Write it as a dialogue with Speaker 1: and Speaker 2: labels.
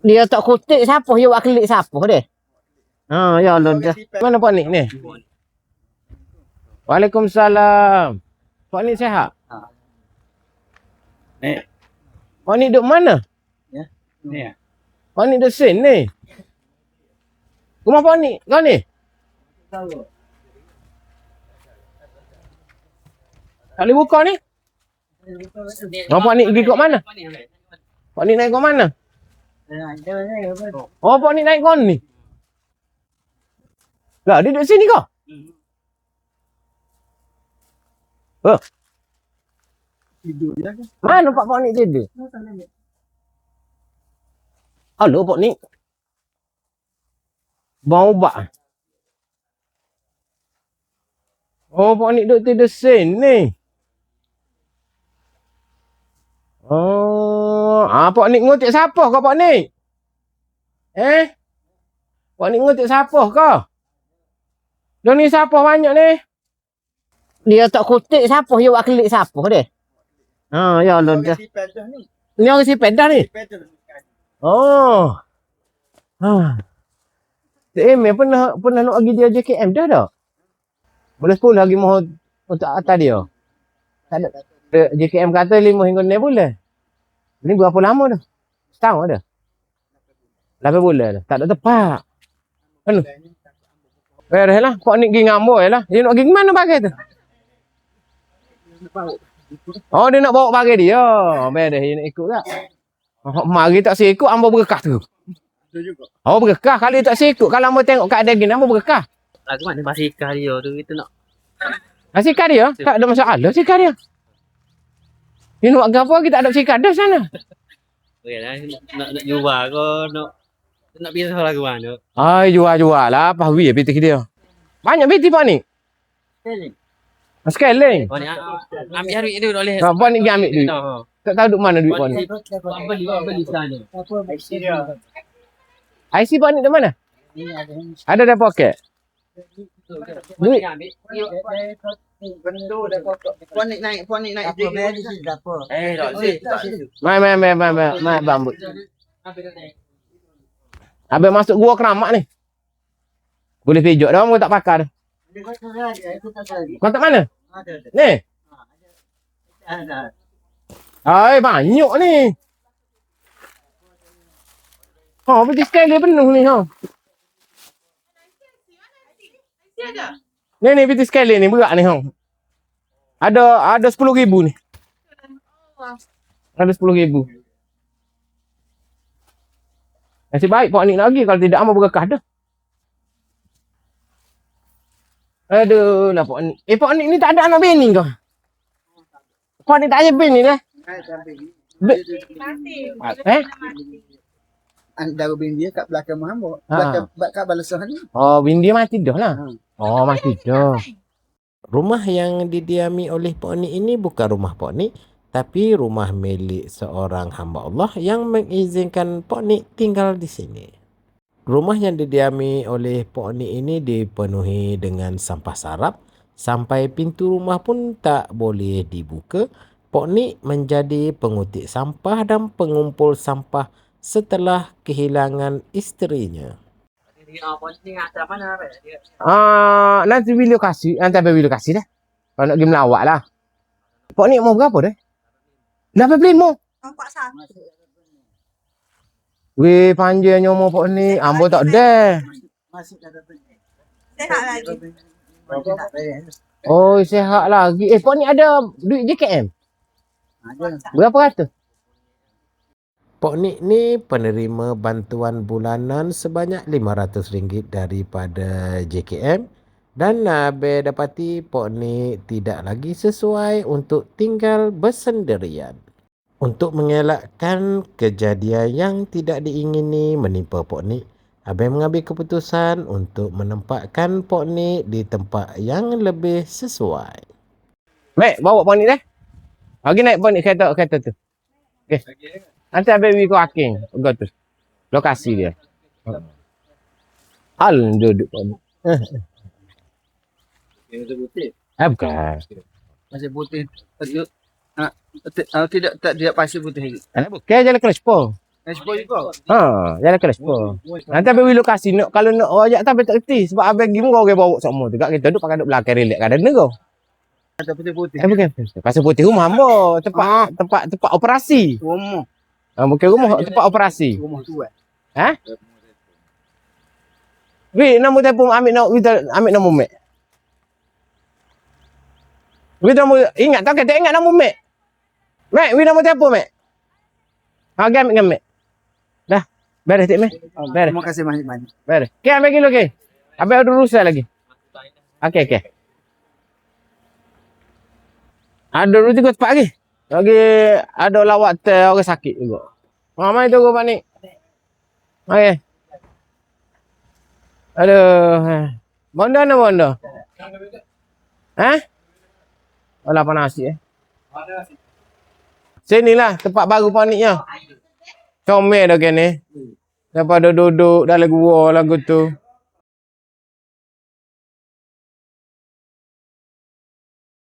Speaker 1: Dia tak kutik siapa, dia buat klik siapa dia? Ha, ya Allah dah. Mana Pak Nik ni? Waalaikumsalam. Pak Nik sihat?
Speaker 2: Nek.
Speaker 1: Pak Nik duduk mana?
Speaker 2: Ya. Ni ya.
Speaker 1: Pak Nik duduk sini. Rumah Pak Nik kau ni?
Speaker 2: Tahu.
Speaker 1: Tak boleh buka ni? Pak Nik pergi kat mana? Pak Nik naik kat mana? Oh, Pak Nik naik kat ni? Lah, dia duduk sini kau?
Speaker 2: Tidur dia kan?
Speaker 1: Mana Pak Nik tidur? Halo Pak Nik. Bang ubat. Oh, Pak Nik duduk tidur sini. Oh, Pak Nik ngutik siapa kau Pak Nik? Pak Nik ngutik siapa kau? Dia ni siapa banyak ni? Dia tak kutik siapa, dia buat klik siapa dia? Ha, ya Allah dah. Ni orang si pedah ni? Oh. Ha. Emel pernah nak bagi dia JKM dah tak? Boleh sekolah lagi mahu untuk atas dia. Tak ada. JKM kata 5 hingga 6 bulan. Ni berapa lama dah? Setahun dah. 8 bulan dah. Tak ada tepat. Kan? Dah lah. Pak Nik pergi ngamboi lah. Dia nak pergi ke mana bagai tu? Oh, dia nak bawa bagai dia. Dah dia nak ikut tak? Mari tak sikut, ambo berkah tu. Oh, berkah. Kali tak sikut. Kalau ambo tengok keadaan gini, ambo berkah.
Speaker 3: Lagu mana masih ikah dia tu kita nak.
Speaker 1: Sikar dia? Tak ada masalah sikar dia. Dia nak apa kita ada sikar dah sana.
Speaker 3: Yalah nak jual ke nak pisah lagu mana.
Speaker 1: Ai jual lah apa wi bitik dia. Banyak bitik Pak Nik. Sekali.
Speaker 3: Oh ni ambil hari itu boleh.
Speaker 1: Pak Nik pergi ambil duit. Tak tahu duk mana duit Pak Nik.
Speaker 3: Beli sana.
Speaker 1: IC Pak Nik di mana? Ada dalam poket. Duit.
Speaker 2: Puan Nik naik di sini apa?
Speaker 1: Mai bambu. Habis masuk gua keramat ni. Boleh pijak dah, aku tak pakar dah. Kau tak mana? Ni. Hai, banyak ni. Oh, pergi sekali penuh ni ha. Ni pergi sekali ni berat ni ha. Ada 10,000 ni. Ada 10,000. Nasib baik Pak Nik lagi, kalau tidak amat berkah dah. Aduh lah Pak Nik. Pak Nik ni tak ada anak bini kau? Pak Nik tak ada bini lah?
Speaker 2: Antara bini dia kat belakang Muhammad. Kat balasan ni.
Speaker 1: Oh, bini dia mati dah lah. Oh, mati dah.
Speaker 4: Rumah yang didiami oleh Pak Nik ini bukan rumah Pak Nik, tapi rumah milik seorang hamba Allah yang mengizinkan Pak Nik tinggal di sini. Rumah yang didiami oleh Pak Nik ini dipenuhi dengan sampah sarap, sampai pintu rumah pun tak boleh dibuka. Pak Nik menjadi pengutik sampah dan pengumpul sampah setelah kehilangan isterinya.
Speaker 1: Nanti bila kasih dah. Kalau nak pergi melawat lah. Pak Nik mau berapa dah? 85. Weh, panjangnya umur Pak Nik. Ambo tak ada.
Speaker 5: Sehat lagi.
Speaker 1: Oh, sehat lagi. Pak Nik ada duit JKM? Berapa ratus?
Speaker 4: Pak Nik ni penerima bantuan bulanan sebanyak RM500 daripada JKM, dan Nabe dapati Pak Nik tidak lagi sesuai untuk tinggal bersendirian. Untuk mengelakkan kejadian yang tidak diingini menimpa Pak Nik, Abang mengambil keputusan untuk menempatkan Pak Nik di tempat yang lebih sesuai.
Speaker 1: Mek, bawa Pak Nik dah. Lagi naik Pak Nik kereta tu. Okey. Nanti Abang pergi ke Hakim. Pergi tu. Lokasi dia. Hal duduk Pak Nik.
Speaker 2: Masih putih.
Speaker 1: Bukan.
Speaker 2: Masih putih. Tidak pasir putih lagi.
Speaker 1: Bukan jalan Kelaspo.
Speaker 2: Expo juga.
Speaker 1: Jalan ke Lespo. Nanti abang we lokasi nak kalau nak ajak tak tak reti sebab abang pergi orang bawa semua tu. Kat kita duduk pakai duduk belakang relax kat ada kau.
Speaker 2: Ada putih-putih.
Speaker 1: Bukan. Pasal putih rumah hamba, tempat operasi.
Speaker 2: Rumah.
Speaker 1: Bukan rumah, tempat operasi.
Speaker 2: Rumah tu
Speaker 1: Weh, nombor telefon ambil nombor mek. Weh nombor ingat tak kita ingat nombor mek. Mek, weh nombor telefon mek. Ambil mek. Dah. Beres tak mek? Beres.
Speaker 2: Terima kasih banyak-banyak.
Speaker 1: Beres. Okey, ambil kilo okey. Abang ada urusan lagi. Okey. Ada urusan juga cepat lagi. Lagi ada lawak orang sakit juga. Mai tunggu Pak Nik. Okey. Aduh. Bondo mana bondo? Olah panas nasi Sinilah tempat baru Pak Niknya. Comel dah kan ni. Daripada duduk dalam gua lagu tu.